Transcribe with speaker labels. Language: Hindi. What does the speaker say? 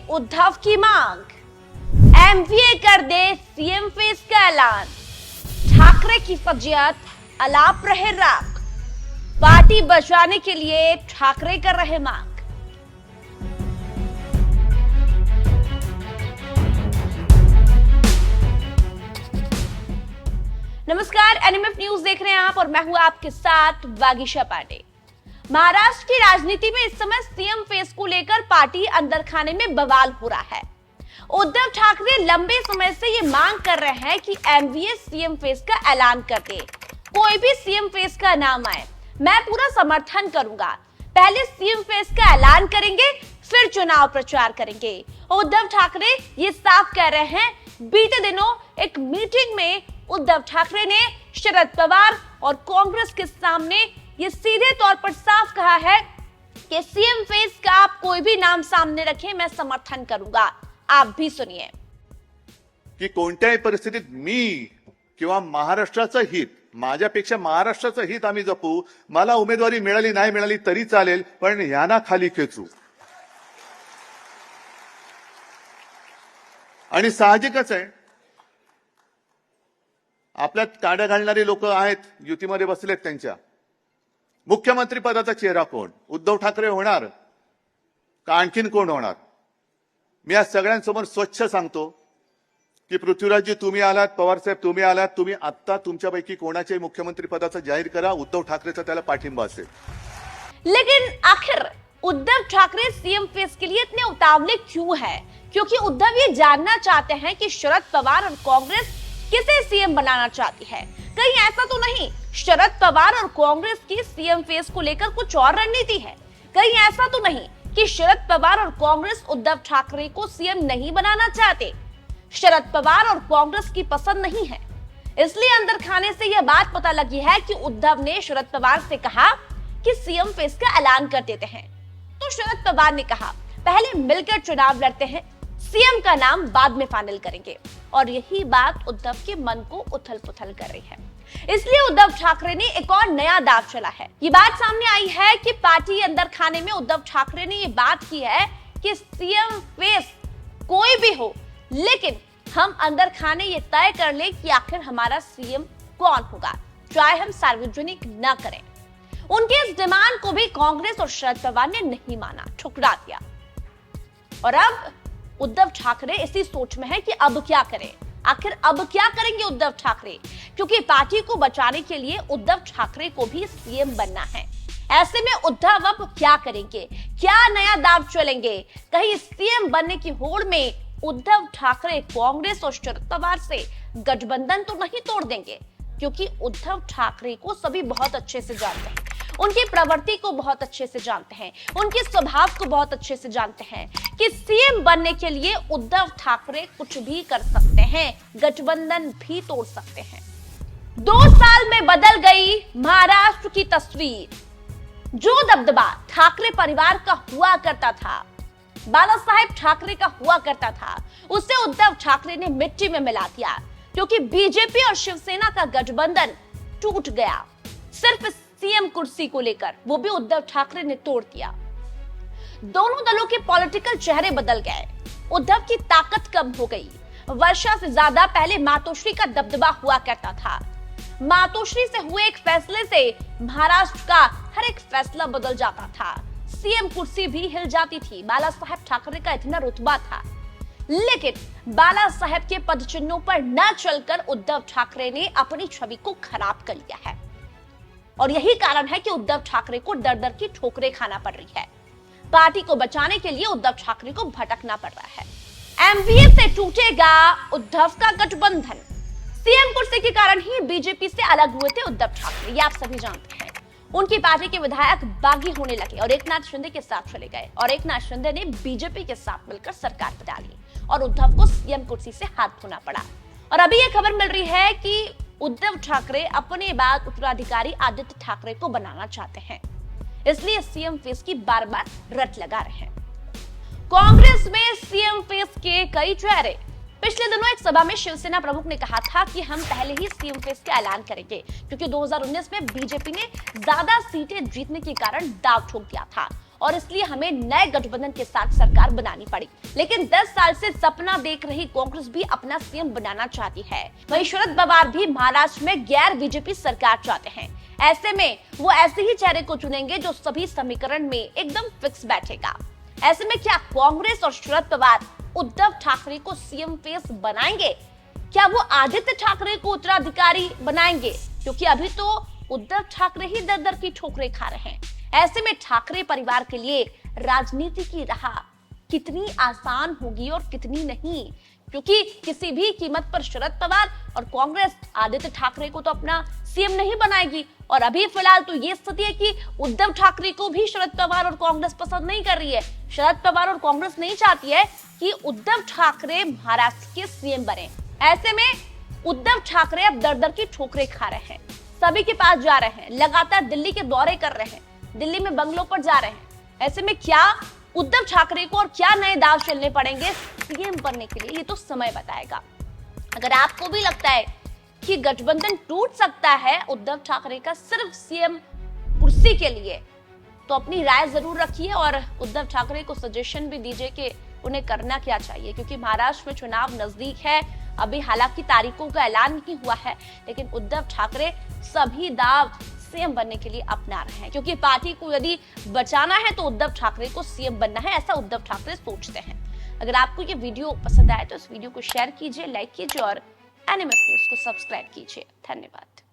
Speaker 1: उद्धव की मांग, एमवीए कर दे सीएम फेस का ऐलान, ठाकरे की फजीयत अलाप रहे राख, पार्टी बचाने के लिए ठाकरे कर रहे मांग। नमस्कार, एनएमएफ न्यूज देख रहे हैं आप और मैं हूं आपके साथ वागीशा पांडे। महाराष्ट्र की राजनीति में इस समय सीएम फेस को लेकर पार्टी अंदर खाने में बवाल हो रहा है। उद्धव ठाकरे लंबे समय से ये मांग कर रहे हैं कि एमवीए सीएम फेस का ऐलान कर दे, कोई भी सीएम फेस का नाम आए मैं पूरा समर्थन करूंगा। पहले सीएम फेस का ऐलान करेंगे, फिर चुनाव प्रचार करेंगे। उद्धव ठाकरे ये साफ कह रहे हैं। बीते दिनों एक मीटिंग में उद्धव ठाकरे ने शरद पवार और कांग्रेस के सामने ये सीधे तौर पर साफ कहा है कि सीएम फेस का आप कोई भी नाम सामने रखें, मैं समर्थन करूंगा। आप भी सुनिए
Speaker 2: की कोणत्याही परिस्थितीत मी किंवा महाराष्ट्राचं हित, माझ्यापेक्षा महाराष्ट्राचं हित आम्ही जपू। मला उमेदवारी मिळाली नाही मिळाली तरी चालेल, पण यांना खाली खेचू। आणि साहजिकच आहे, आपल्यात काड्या घालणारी लोक आहेत, युतीमध्ये बसलेत। त्यांच्या मुख्यमंत्री पदाचा चेहरा कोण? उद्धव ठाकरे होणार का आणखीन कोण होणार? मी आज सगळ्यांसमोर स्वच्छ सांगतो की पृथ्वीराजजी तुम्ही आलात, पवार साहेब तुम्ही आलात, तुम्ही आता तुमच्यापैकी कोणाच्याही मुख्यमंत्री पदाचा जाहीर करा, उद्धव ठाकरेचा त्याला पाठिंबा असेल।
Speaker 1: लेकिन आखिर उद्धव ठाकरे सीएम फेस के लिए इतने उतावले क्यों है? क्योंकि उद्धव ये जानना चाहते हैं कि शरद पवार और कांग्रेस किसे सीएम बनाना चाहती है। कहीं ऐसा तो नहीं शरद पवार और कांग्रेस की सीएम फेस को लेकर कुछ और रणनीति है? कहीं ऐसा तो नहीं कि शरद पवार और कांग्रेस उद्धव ठाकरे को सीएम नहीं बनाना चाहते? शरद पवार और कांग्रेस की पसंद नहीं है, इसलिए अंदर खाने से यह बात पता लगी है कि उद्धव ने शरद पवार से कहा कि सीएम फेस का ऐलान कर देते हैं। तो शरद पवार ने कहा पहले मिलकर चुनाव लड़ते हैं, सीएम का नाम बाद में फाइनल करेंगे। और यही बात उद्धव के मन को उथल पुथल कर रही है। इसलिए उद्धव ठाकरे ने एक और नया दाव चला है। ये बात सामने आई है कि पार्टी अंदर खाने में उद्धव ठाकरे ने ये बात की है कि सीएम फेस कोई भी हो, लेकिन हम अंदर खाने ये तय कर ले कि आखिर हमारा सीएम कौन होगा, चाहे हम सार्वजनिक न करें। उनके इस डिमांड को भी कांग्रेस और शरद पवार ने नहीं माना, ठुकरा दिया। और अब उद्धव ठाकरे इसी सोच में है कि अब क्या करें। आखिर अब क्या करेंगे उद्धव ठाकरे? क्योंकि पार्टी को बचाने के लिए उद्धव ठाकरे को भी सीएम बनना है। ऐसे में उद्धव अब क्या करेंगे? क्या नया दाव चलेंगे? कहीं सीएम बनने की होड़ में उद्धव ठाकरे कांग्रेस और शरद पवार से गठबंधन तो नहीं तोड़ देंगे? क्योंकि उद्धव ठाकरे को सभी बहुत अच्छे से जानते हैं, उनकी प्रवृत्ति को बहुत अच्छे से जानते हैं, उनके स्वभाव को बहुत अच्छे से जानते हैं कि सीएम बनने के लिए उद्धव ठाकरे कुछ भी कर सकते हैं, गठबंधन भी तोड़ सकते हैं। 2 साल में बदल गई महाराष्ट्र की तस्वीर। जो दबदबा ठाकरे परिवार का हुआ करता था, बाला साहेब ठाकरे का हुआ करता था, उसे उद्धव ठाकरे ने मिट्टी में मिला दिया। क्योंकि बीजेपी और शिवसेना का गठबंधन टूट गया सिर्फ सीएम कुर्सी को लेकर, वो भी उद्धव ठाकरे ने तोड़ दिया। दोनों दलों के पॉलिटिकल चेहरे बदल गए, उद्धव की ताकत कम हो गई। वर्षा से ज्यादा पहले मातोश्री का दबदबा हुआ करता था। मातोश्री से हुए एक फैसले से महाराष्ट्र का हर एक फैसला बदल जाता था, सीएम कुर्सी भी हिल जाती थी। बाला साहेब ठाकरे का इतना रुतबा था, लेकिन बाला साहेब के पदचिन्हों पर न चलकर उद्धव ठाकरे ने अपनी छवि को खराब कर लिया है। और यही कारण है कि उद्धव ठाकरे को दर दर की ठोकरें खाना पड़ रही है। पार्टी को बचाने के लिए उद्धव ठाकरे को भटकना पड़ रहा है। एमवीए से टूटेगा उद्धव का गठबंधन। सीएम कुर्सी के कारण ही बीजेपी से अलग हुए थे उद्धव ठाकरे, ये आप सभी जानते हैं। उनकी पार्टी के विधायक बागी होने लगे और एकनाथ शिंदे के साथ चले गए, और एकनाथ शिंदे ने बीजेपी के साथ मिलकर सरकार बना ली और उद्धव को सीएम कुर्सी से हाथ धोना पड़ा। और अभी ये खबर मिल रही है कि उद्धव ठाकरे अपने बाद उत्तराधिकारी आदित्य ठाकरे को बनाना चाहते हैं, इसलिए सीएम फेस की बार बार रट लगा रहे हैं। कांग्रेस में सीएम फेस के कई चेहरे। पिछले दिनों एक सभा में शिवसेना प्रमुख ने कहा था कि हम पहले ही सीएम फेस का ऐलान करेंगे, क्योंकि 2019 में बीजेपी ने ज्यादा सीटें जीतने के कारण दाव ठोक दिया था और इसलिए हमें नए गठबंधन के साथ सरकार बनानी पड़ी। लेकिन 10 साल से सपना देख रही कांग्रेस भी अपना सीएम बनाना चाहती है। वहीं शरद पवार भी महाराष्ट्र में गैर बीजेपी सरकार चाहते हैं। ऐसे में वो ऐसे ही चेहरे को चुनेंगे जो सभी समीकरण में एकदम फिक्स बैठेगा। ऐसे में क्या कांग्रेस और शरद पवार उद्धव ठाकरे को सीएम फेस बनाएंगे? क्या वो आदित्य ठाकरे को उत्तराधिकारी बनाएंगे? क्योंकि अभी तो उद्धव ठाकरे ही दर दर की ठोकरें खा रहे हैं। ऐसे में ठाकरे परिवार के लिए राजनीति की राह कितनी आसान होगी और कितनी नहीं, क्योंकि किसी भी कीमत पर शरद पवार और कांग्रेस आदित्य ठाकरे को तो अपना सीएम नहीं बनाएगी। और अभी फिलहाल तो ये स्थिति है कि उद्धव ठाकरे को भी शरद पवार और कांग्रेस पसंद नहीं कर रही है। शरद पवार और कांग्रेस नहीं चाहती है कि उद्धव ठाकरे महाराष्ट्र के सीएम बने। ऐसे में उद्धव ठाकरे अब दर दर की ठोकरें खा रहे हैं, सभी के पास जा रहे हैं, लगातार दिल्ली के दौरे कर रहे हैं, दिल्ली में बंगलों पर जा रहे हैं। ऐसे में क्या उद्धव ठाकरे को और क्या नए दांव चलने पड़ेंगे सीएम बनने के लिए, ये तो समय बताएगा। अगर आपको भी लगता है कि गठबंधन टूट सकता है उद्धव ठाकरे का सिर्फ सीएम कुर्सी के लिए, तो अपनी राय जरूर रखिए और उद्धव ठाकरे को सजेशन भी दीजिए कि उन्हें करना क्या चाहिए, क्योंकि महाराष्ट्र में चुनाव नजदीक है। अभी हालांकि तारीखों का ऐलान नहीं हुआ है, लेकिन उद्धव ठाकरे सभी दाव सीएम बनने के लिए अपना रहे हैं, क्योंकि पार्टी को यदि बचाना है तो उद्धव ठाकरे को सीएम बनना है, ऐसा उद्धव ठाकरे सोचते हैं। अगर आपको ये वीडियो पसंद आए तो इस वीडियो को शेयर कीजिए, लाइक कीजिए और एनएमएस न्यूज को सब्सक्राइब कीजिए। धन्यवाद।